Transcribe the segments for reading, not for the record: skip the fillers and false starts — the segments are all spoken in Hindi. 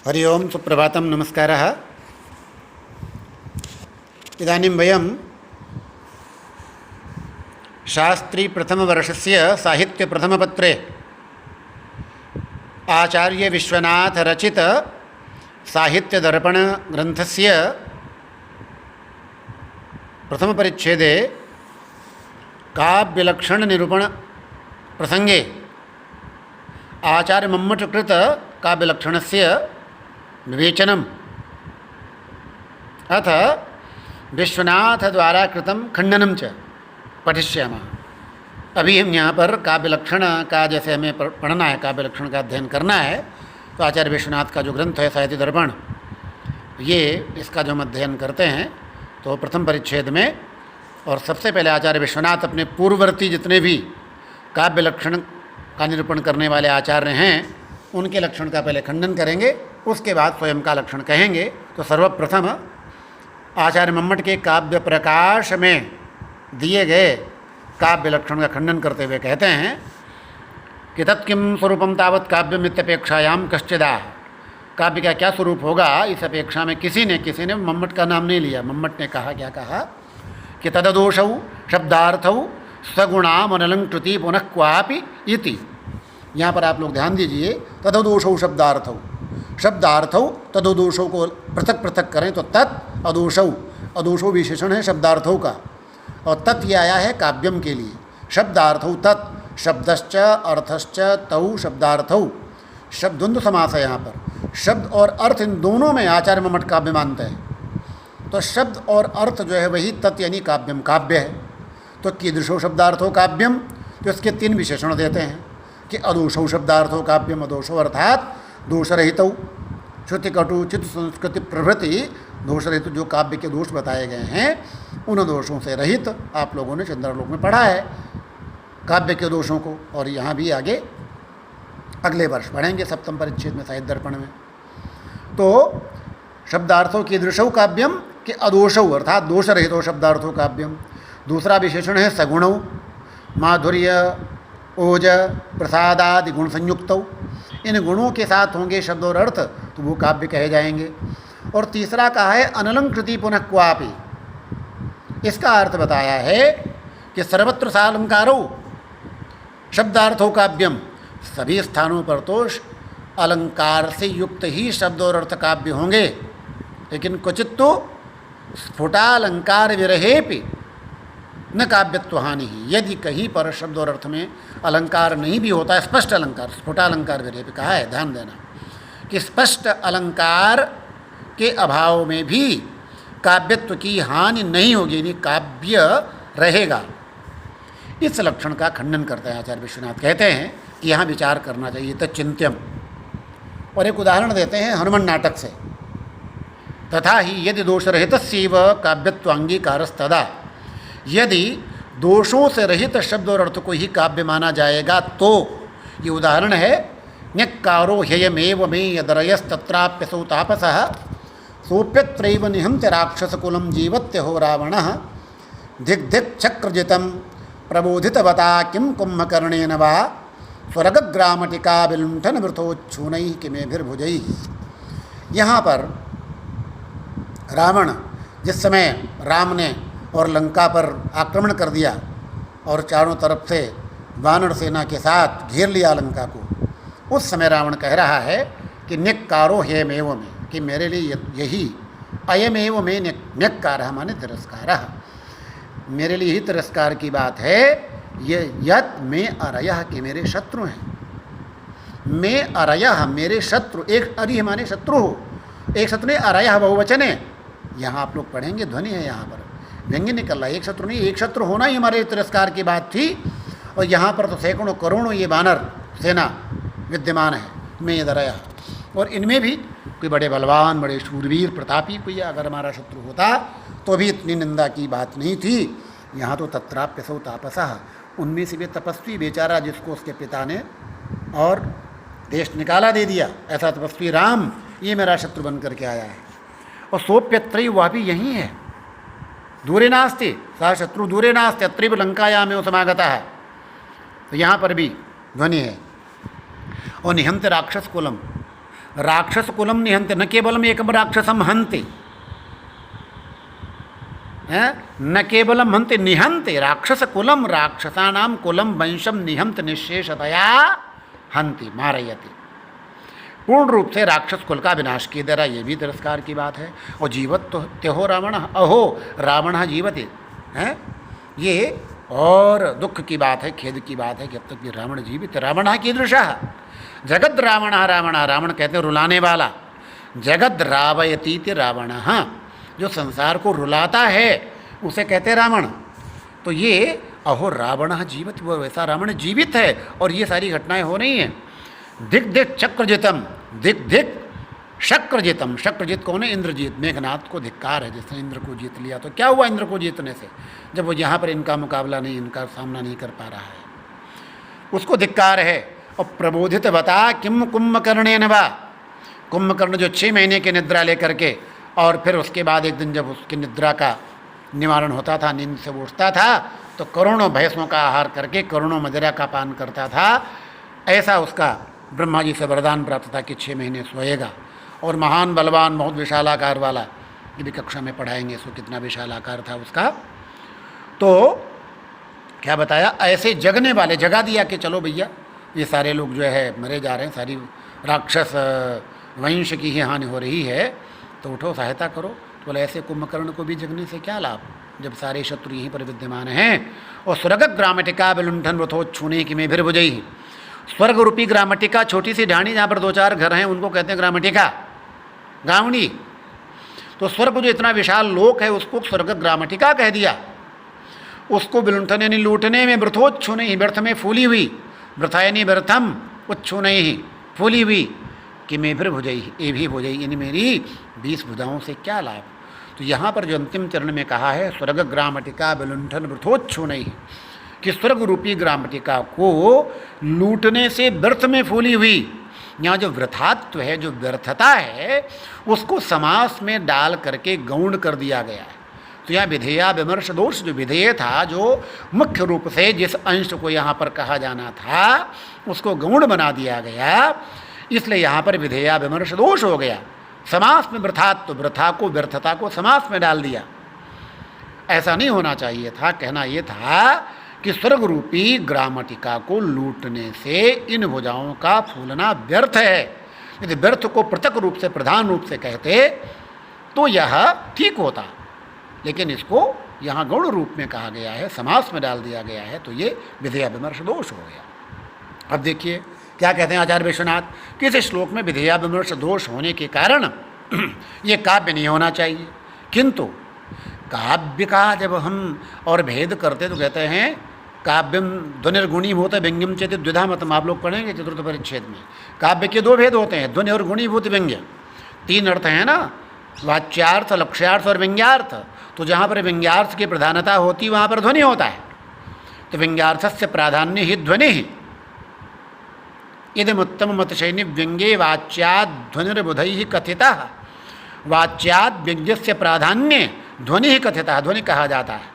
हरि ओं सुप्रभातं नमस्कारः। इदानीं वयं शास्त्री प्रथमवर्षस्य साहित्यप्रथमपत्रे आचार्य विश्वनाथ रचित साहित्यदर्पणग्रन्थस्य प्रथमपरिच्छेदे काव्यलक्षणनिरूपण प्रसंगे आचार्य मम्मटकृत काव्यलक्षणस्य विवेचनम् अथ विश्वनाथ द्वारा कृतं खंडनं च पठिष्यामः। अभी हम यहाँ पर काव्यलक्षण का जैसे हमें पढ़ना है, काव्यलक्षण का अध्ययन करना है, तो आचार्य विश्वनाथ का जो ग्रंथ है साहित्य दर्पण, ये इसका जो हम अध्ययन करते हैं तो प्रथम परिच्छेद में, और सबसे पहले आचार्य विश्वनाथ अपने पूर्ववर्ती जितने भी काव्यलक्षण का निरूपण करने वाले आचार्य हैं उनके लक्षण का पहले खंडन करेंगे, उसके बाद स्वयं का लक्षण कहेंगे। तो सर्वप्रथम आचार्य मम्मट के काव्य प्रकाश में दिए गए काव्य लक्षण का खंडन करते हुए कहते हैं कि तत्किं स्वरूपम तावत् काव्यम इत्यपेक्षायां कश्चिदाह। काव्य का क्या स्वरूप होगा इस अपेक्षा में किसी ने मम्मट का नाम नहीं लिया। मम्मट ने कहा, क्या कहा कि तददोषौ शब्दार्थौ सगुणाम अनलंकृति पुनः क्वापि इति। यहाँ पर आप लोग ध्यान दीजिए, तददोषौ शब्दार्थौ तदोदोषों को पृथक पृथक करें तो तत् अदोषौ, अदोषौ विशेषण है शब्दार्थों का, और तत् ये आया है काव्यम के लिए। शब्दार्थौ तत्, शब्दश्च अर्थश्च तौ शब्दार्थौ, शब्द द्वंद्व समास है यहाँ पर। शब्द और अर्थ इन दोनों में आचार्य मम्मट काव्य मानते हैं। तो शब्द और अर्थ जो है वही तत् यानी काव्यम काव्य है। तो कीदृशो शब्दार्थो काव्यम, तो इसके तीन विशेषण देते हैं कि अदोषौ शब्दार्थो काव्यम, अदोषौ अर्थात दोषरहितौ, श्रुति कटु चित्त संस्कृति प्रभृति दोषरहित जो काव्य के दोष बताए गए हैं उन दोषों से रहित। आप लोगों ने चंद्रलोक में पढ़ा है काव्य के दोषों को, और यहाँ भी आगे अगले वर्ष पढ़ेंगे सप्तम परिच्छेद में साहित्य दर्पण में। तो शब्दार्थों की दृशौ काव्यम कि अदोषौ अर्थात दोषरहितो शब्दार्थो काव्यम। दूसरा विशेषण है सगुणौ, माधुर्य ओज प्रसादादि गुण संयुक्तौ। इन गुणों के साथ होंगे शब्द और अर्थ तो वो काव्य कहे जाएंगे। और तीसरा कहा है अनलंकृति पुनः क्वापि। इसका अर्थ बताया है कि सर्वत्र सालंकारो शब्दार्थो काव्यम, सभी स्थानों पर तो अलंकार से युक्त ही शब्द और अर्थ काव्य होंगे, लेकिन क्वचित तो स्फुटालंकार विरहेपि न काव्यत्व हानि ही। यदि कहीं पर शब्द और अर्थ में अलंकार नहीं भी होता है, स्पष्ट अलंकार, स्फुटालंकार विरहेपि कहा है, ध्यान देना कि स्पष्ट अलंकार के अभाव में भी काव्यत्व की हानि नहीं होगी, यानी काव्य रहेगा। इस लक्षण का खंडन करते हैं आचार्य विश्वनाथ। कहते हैं कि यहाँ विचार करना चाहिए तच्चिंत्यम, और एक उदाहरण देते हैं हनुमान नाटक से। तथा ही यदि दोषरहितस्यैव काव्यत्वांगीकारस्तदा, यदि दोषों से रहित शब्द और अर्थ को ही काव्य माना जाएगा तो ये उदाहरण है न्यक्कारो ह्ययमेव मे यदरयस्तत्राप्यसौ तापसः सोप्यत्रैव निहन्त्य राक्षसकुलं जीवत्यहो रावणः धिक् धिक् चक्रजितं प्रबोधितवता किं कुम्भकर्णेन वा स्वर्गग्रामटिका विलुण्ठन वृथोच्छूनैः किमेभिर्भुजैः। यहाँ पर रावण, जिस समय राम ने और लंका पर आक्रमण कर दिया और चारों तरफ से वानर सेना के साथ घेर लिया लंका को, उस समय रावण कह रहा है कि न्यक्कारो ह्ययमेव मे, कि मेरे लिए यही अयमेव मे न्यक्कारः माने तिरस्कारः, मेरे लिए ही तिरस्कार की बात है। ये यत् मे अरयः, कि मेरे शत्रु हैं। मे अरयः मेरे शत्रु, एक अरिह माने शत्रु हो, एक शत्रु नहीं, अरयः बहुवचन है। यहाँ आप लोग पढ़ेंगे ध्वनि है, यहाँ पर व्यंग्य निकल रहा है, एक शत्रु नहीं, एक शत्रु होना ही हमारे तिरस्कार की बात थी। और यहाँ पर तो सैकड़ों करोड़ों ये वानर सेना विद्यमान है, मैं इधर और इनमें भी कोई बड़े बलवान, बड़े शूरवीर, प्रतापी कोई अगर हमारा शत्रु होता तो भी इतनी निंदा की बात नहीं थी। यहाँ तो तत्राप्यसौ तापसः, उनमें से भी तपस्वी बेचारा जिसको उसके पिता ने और देश निकाला दे दिया, ऐसा तपस्वी राम ये मेरा शत्रु बन करके आया है। और सोप्यत्रयी वह भी यही है, दूरे नास्ति सह शत्रु दूरे नास्ति अत्रैव लंकायामेव समागतः। तो यहाँ पर भी ध्वनि है। और निहंत राक्षस कुलम, राक्षस कुलम निहंते, न केवलम एकम राक्षसम हंते, न केवलम हंते निहंते, राक्षस कुलम, राक्षसानाम कुलम वंशम निहंत निशेषतया हंति मारयति, पूर्ण रूप से राक्षस कुल का विनाश किए दे रहा। ये भी तिरस्कार की बात है। और जीवत तो त्योहो रावण, अहो रावण जीवति है, ये और दुख की बात है, खेद की बात है कि अब तक भी रावण जीवित। रावण कीदृशा जगद रावण, रावण रावण कहते हैं रुलाने वाला, जगद रावयतीति रावण, जो संसार को रुलाता है उसे कहते हैं रावण। तो ये अहो रावण जीवित, वो वैसा रावण जीवित है और ये सारी घटनाएं हो रही हैं। दिक दिक चक्रजितम, दिक दिक शक्रजितम, शक्रजित कौन है? इंद्रजीत, मेघनाथ को धिक्कार है जिसने इंद्र को जीत लिया। तो क्या हुआ इंद्र को जीतने से? जब वो यहाँ पर इनका मुकाबला नहीं, इनका सामना नहीं कर पा रहा है, उसको धिक्कार है। और प्रबोधित बता किम कुंभकर्णे नवा, कुंभकर्ण जो 6 महीने की निद्रा लेकर के, और फिर उसके बाद एक दिन जब उसकी निद्रा का निवारण होता था, नींद से उठता था, तो करोड़ों भैंसों का आहार करके करोड़ों मदिरा का पान करता था। ऐसा उसका ब्रह्मा जी से वरदान प्राप्त था कि 6 महीने सोएगा। और महान बलवान, बहुत विशालाकार वाला, ये भी कक्षा में पढ़ाएंगे इसको कितना विशालाकार था उसका। तो क्या बताया, ऐसे जगने वाले जगा दिया कि चलो भैया ये सारे लोग जो है मरे जा रहे हैं, सारी राक्षस वंश की ही हानि हो रही है, तो उठो सहायता करो। तो बोले ऐसे कुंभकर्ण को भी जगने से क्या लाभ, जब सारे शत्रु यहीं पर विद्यमान हैं। और स्वर्ग ग्रामटिका विलुंठन रथोच्छूने की में फिर बुझई, स्वर्ग रूपी ग्रामटिका, छोटी सी ढाणी जहाँ पर 2-4 घर हैं उनको कहते हैं ग्रामटिका, गावनी। तो स्वर्ग जो इतना विशाल लोक है उसको स्वर्ग ग्रामटिका कह दिया। उसको विलुंठन यानी लूटने में, वृथोच्छू नहीं, व्यर्थ में फूली हुई, वृथा यानी व्यर्थम, उच्छू नहीं फूली हुई, कि मैं फिर भुजई, ये भी भुजई यानी मेरी 20 भुजाओं से क्या लाभ। तो यहाँ पर जो अंतिम चरण में कहा है स्वर्ग ग्रामटिका विलुंठन वृथोच्छू नहीं, कि स्वर्ग रूपी ग्रामटिका को लूटने से व्यर्थ में फूली हुई, यहाँ जो वृथात्व है, जो व्यर्थता है, उसको समास में डाल करके गौण कर दिया गया है। तो यहाँ विधेया विमर्श दोष, जो विधेय था, जो मुख्य रूप से जिस अंश को यहाँ पर कहा जाना था उसको गौण बना दिया गया, इसलिए यहाँ पर विधेया विमर्श दोष हो गया। समास में वृथात्व, वृथा को, व्यर्थता को समास में डाल दिया। ऐसा नहीं होना चाहिए था। कहना ये था कि स्वर्ग रूपी ग्रामटिका को लूटने से इन भुजाओं का फूलना व्यर्थ है। यदि व्यर्थ को पृथक रूप से, प्रधान रूप से कहते तो यह ठीक होता, लेकिन इसको यहाँ गौण रूप में कहा गया है, समास में डाल दिया गया है, तो ये विधेया विमर्श दोष हो गया। अब देखिए क्या कहते हैं आचार्य विश्वनाथ, कि इस श्लोक में विधेया विमर्श दोष होने के कारण ये काव्य नहीं होना चाहिए। किंतु काव्य का जब हम और भेद करते तो कहते हैं काव्यम ध्वनिर्गुणीभूत व्यंग्यम चेत द्विधा मतम, आप लोग पढ़ेंगे चतुर्थ परिच्छेद में। काव्य के 2 भेद होते हैं, ध्वनि और गुणीभूत व्यंग्य। 3 अर्थ हैं ना, वाच्यार्थ, लक्ष्यार्थ और व्यंग्यार्थ। तो जहाँ पर व्यंग्यार्थ की प्रधानता होती वहाँ पर ध्वनि होता है। तो व्यंग्यार्थस्य प्राधान्य ही ध्वनि ही, इदमुत्तम मतशैनी व्यंग्ये वाच्याद ध्वनिर्बुधैः कथितः, वाच्याद व्यंग्यस्य प्राधान्य ध्वनि ही कथितः, ध्वनि कहा जाता है।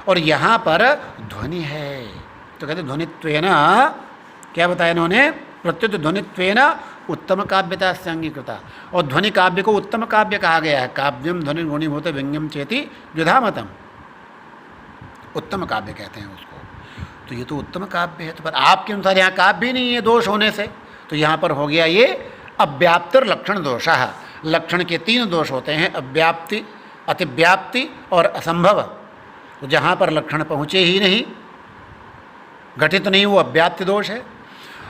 और यहाँ पर ध्वनि है तो कहते ध्वनित्वेन, क्या बताया इन्होंने, प्रत्युत ध्वनित्वेन उत्तम काव्यता से अंगीकृता। और ध्वनि काव्य को उत्तम काव्य कहा गया है। काव्यम ध्वनि गुणीभूत व्यंग्यम चेति द्विधा मतम, उत्तम काव्य कहते हैं उसको। तो ये तो उत्तम काव्य है। तो पर आपके अनुसार यहाँ काव्य नहीं है दोष होने से, तो यहाँ पर हो गया ये अव्याप्तिर लक्षण दोषः। लक्षण के 3 दोष होते हैं, अव्याप्ति, अतिव्याप्ति और असंभव। तो जहाँ पर लक्षण पहुँचे ही नहीं, घटित नहीं, वो अव्याप्ति दोष है।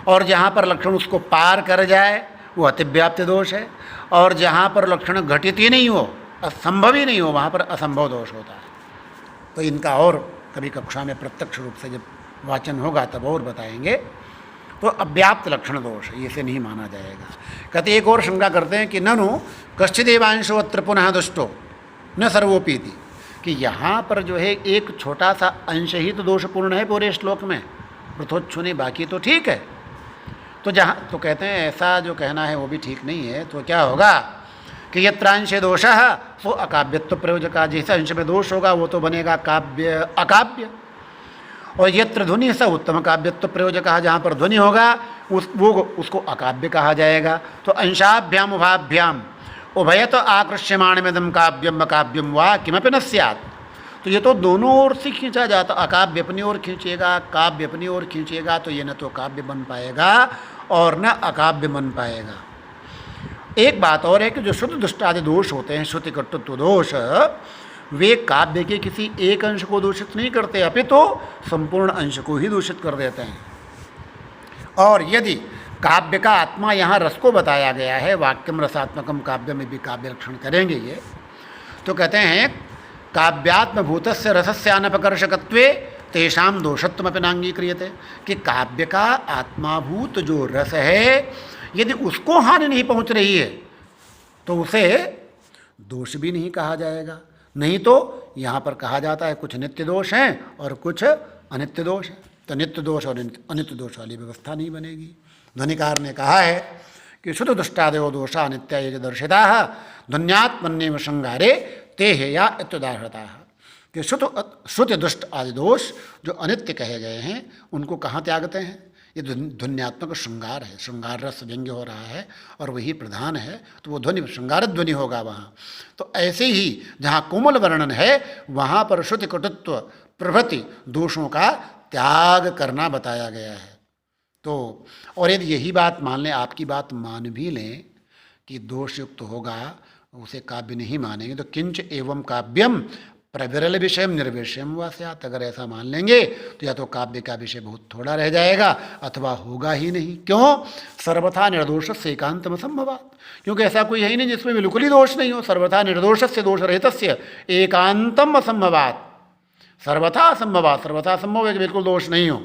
और जहाँ पर लक्षण उसको पार कर जाए वो अतिव्याप्ति दोष है। और जहाँ पर लक्षण घटित ही नहीं हो, असंभव ही नहीं हो, वहाँ पर असंभव दोष होता है। तो इनका और कभी कक्षा में प्रत्यक्ष रूप से जब वाचन होगा तब और बताएंगे। तो अव्याप्त लक्षण दोष है, इसे नहीं माना जाएगा। कहते एक और शंका करते हैं कि ननु कश्चिदेवांशो अत्र पुनः दुष्टो न सर्वोपीति, कि यहाँ पर जो है एक छोटा सा अंश ही तो दोषपूर्ण है पूरे श्लोक में, पृथोच्छुने, बाकी तो ठीक है। तो जहाँ तो कहते हैं ऐसा जो कहना है वो भी ठीक नहीं है। तो क्या होगा कि यत्रांशे दोषः सो अकाव्यत्व प्रयोजका, जिस अंश में दोष होगा वो तो बनेगा काव्य अकाव्य। और यत्र ध्वनि स उत्तम काव्यत्व प्रयोजक, जहाँ पर ध्वनि होगा उसको अकाव्य कहा जाएगा। तो अंशाभ्याम उभाभ्याम उभयत आकृष्यमाणमिदं काव्यम अकाव्यम वा किमपि न स्यात्। तो ये तो दोनों ओर से खींचा जाता, अकाव्य अपनी ओर खींचेगा, काव्य अपनी ओर खींचेगा, तो ये न तो काव्य बन पाएगा और न अकाव्य बन पाएगा। एक बात और है कि जो शुद्ध दुष्ट आदि दोष होते हैं, श्रुति कर्तृत्व दोष, वे काव्य के किसी एक अंश को दूषित नहीं करते, अपितु तो संपूर्ण अंश को ही दूषित कर देते हैं। और यदि काव्य का आत्मा यहाँ रस को बताया गया है, वाक्यम रसात्मकम काव्य में भी काव्य लक्षण करेंगे ये, तो कहते हैं काव्यात्म भूतस्य रसस्य अनपकर्षकत्वे तेषाम दोषत्वमपि नांगीक्रियते, कि काव्य का आत्माभूत जो रस है यदि उसको हानि नहीं पहुँच रही है तो उसे दोष भी नहीं कहा जाएगा। नहीं तो यहाँ पर कहा जाता है कुछ नित्य दोष हैं और कुछ अनित्य दोष हैं, तो नित्य दोष और अनित्य दोष वाली व्यवस्था नहीं बनेगी। ध्वनिकार ने कहा है कि शुद्ध दुष्टादयो दोषा अनित्या ये दर्शिता ध्वन्यात्मन्येव श्रृंगारे ते हेया इत्युदाहृता, कि श्रुति दुष्ट आदि दोष जो अनित्य कहे गए हैं उनको कहाँ त्यागते हैं? ये ध्वन्यात्मक श्रृंगार है, श्रृंगार रस व्यंग्य हो रहा है और वही प्रधान है, तो वो ध्वनि श्रृंगार ध्वनि होगा वहाँ। तो ऐसे ही जहाँ कोमल वर्णन है वहाँ पर श्रुति कटुत्व प्रभृति दोषों का त्याग करना बताया गया है। तो और यदि यही बात मान लें, आपकी बात मान भी लें कि दोष युक्त होगा, उसे काव्य नहीं मानेंगे, तो किंच एवं काव्यम प्रविरल विषयम निर्विषयम वा स्यात्, अगर ऐसा मान लेंगे तो या तो काव्य का विषय बहुत थोड़ा रह जाएगा अथवा होगा ही नहीं। क्यों? सर्वथा निर्दोष से एकांतम असंभवात्, क्योंकि ऐसा कोई है ही नहीं जिसमें बिल्कुल ही दोष नहीं हो। सर्वथा निर्दोष से दोष रहितस्य एकांतम असंभवात्, सर्वथा असंभवात्, सर्वथा असंभव है कि बिल्कुल दोष नहीं हो।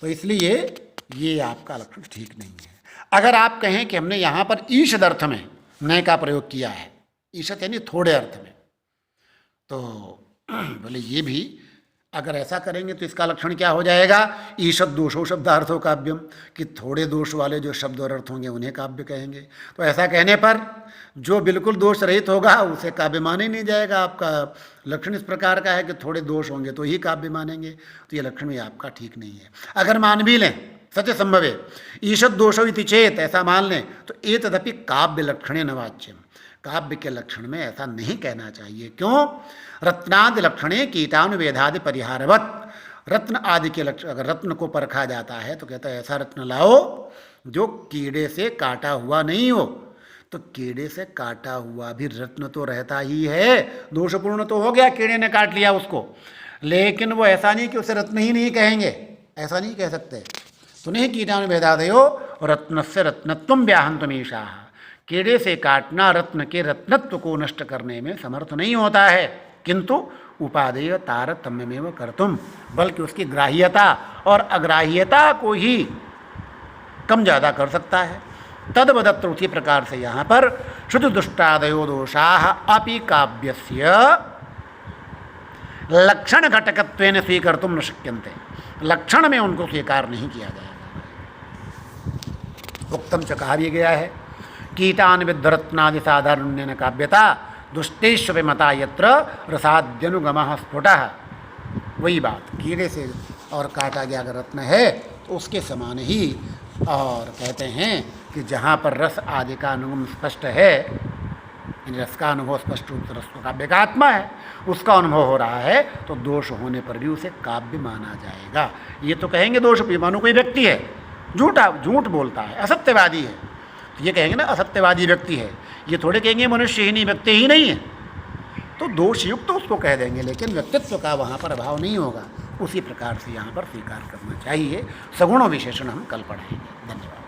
तो इसलिए ये आपका लक्षण ठीक नहीं है। अगर आप कहें कि हमने यहाँ पर ईषद अर्थ में नय का प्रयोग किया है, ईषद यानी थोड़े अर्थ में, तो बोले ये भी अगर ऐसा करेंगे तो इसका लक्षण क्या हो जाएगा? ईषद दोषो शब्दार्थो काव्यम, कि थोड़े दोष वाले जो शब्द और अर्थ होंगे उन्हें काव्य कहेंगे। तो ऐसा कहने पर जो बिल्कुल दोष रहित होगा उसे काव्य माने नहीं जाएगा। आपका लक्षण इस प्रकार का है कि थोड़े दोष होंगे तो ही काव्य मानेंगे, तो ये लक्षण भी आपका ठीक नहीं है। अगर मान भी लें, सत्य संभवे ईषद दोषो इति चेत, ऐसा मान लें, तो एतदपि काव्य लक्षणे न वाच्यम, काव्य के लक्षण में ऐसा नहीं कहना चाहिए। क्यों? रत्नादि लक्षणे कीटानुवेदादि परिहारवत, रत्न आदि के लक्षण, अगर रत्न को परखा जाता है तो कहता है ऐसा रत्न लाओ जो कीड़े से काटा हुआ नहीं हो। तो कीड़े से काटा हुआ भी रत्न तो रहता ही है, दोषपूर्ण तो हो गया, कीड़े ने काट लिया उसको, लेकिन वो ऐसा नहीं कि उसे रत्न ही नहीं कहेंगे, ऐसा नहीं कह सकते। तो नहीं कीटानुवेदादयो रत्नस्य रत्नत्वं व्याहन्तमीशाः, कीड़े से काटना रत्न के रत्नत्व को नष्ट करने में समर्थ नहीं होता है, किंतु उपादेय तारतम्यमेव कर्तुम, बल्कि उसकी ग्राह्यता और अग्राह्यता को ही कम ज़्यादा कर सकता है। तदवदत्र उसी प्रकार से यहाँ पर शुद्ध दुष्टादयो दोषाः अपि काव्यस्य लक्षण घटकत्वेन स्वीकर्तुं न शक्यन्ते, लक्षण में उनको स्वीकार नहीं किया जाएगा। उक्तम च कहा भी गया है कीटान विद्रत्नादि साधारण्यन काव्यता दुष्टेश्व मता यत्र रसाद्यनुगमः स्फुटः, वही बात, कीड़े से और काटा गया अगर रत्न है तो उसके समान ही। और कहते हैं कि जहाँ पर रस आदि का अनुगम स्पष्ट है, रस का अनुभव स्पष्ट रूप से रस को काव्य का आत्मा है, उसका अनुभव हो रहा है, तो दोष होने पर भी उसे काव्य माना जाएगा। ये तो कहेंगे दोष, मानो कोई व्यक्ति है झूठ बोलता है, असत्यवादी है, तो ये कहेंगे ना असत्यवादी व्यक्ति है, ये थोड़े कहेंगे मनुष्य ही नहीं, व्यक्ति ही नहीं है, तो दोष युक्त तो उसको कह देंगे, लेकिन व्यक्तित्व का वहाँ पर अभाव नहीं होगा। उसी प्रकार से यहाँ पर स्वीकार करना चाहिए। सगुण विशेषण हम कल पढ़ेंगे। धन्यवाद।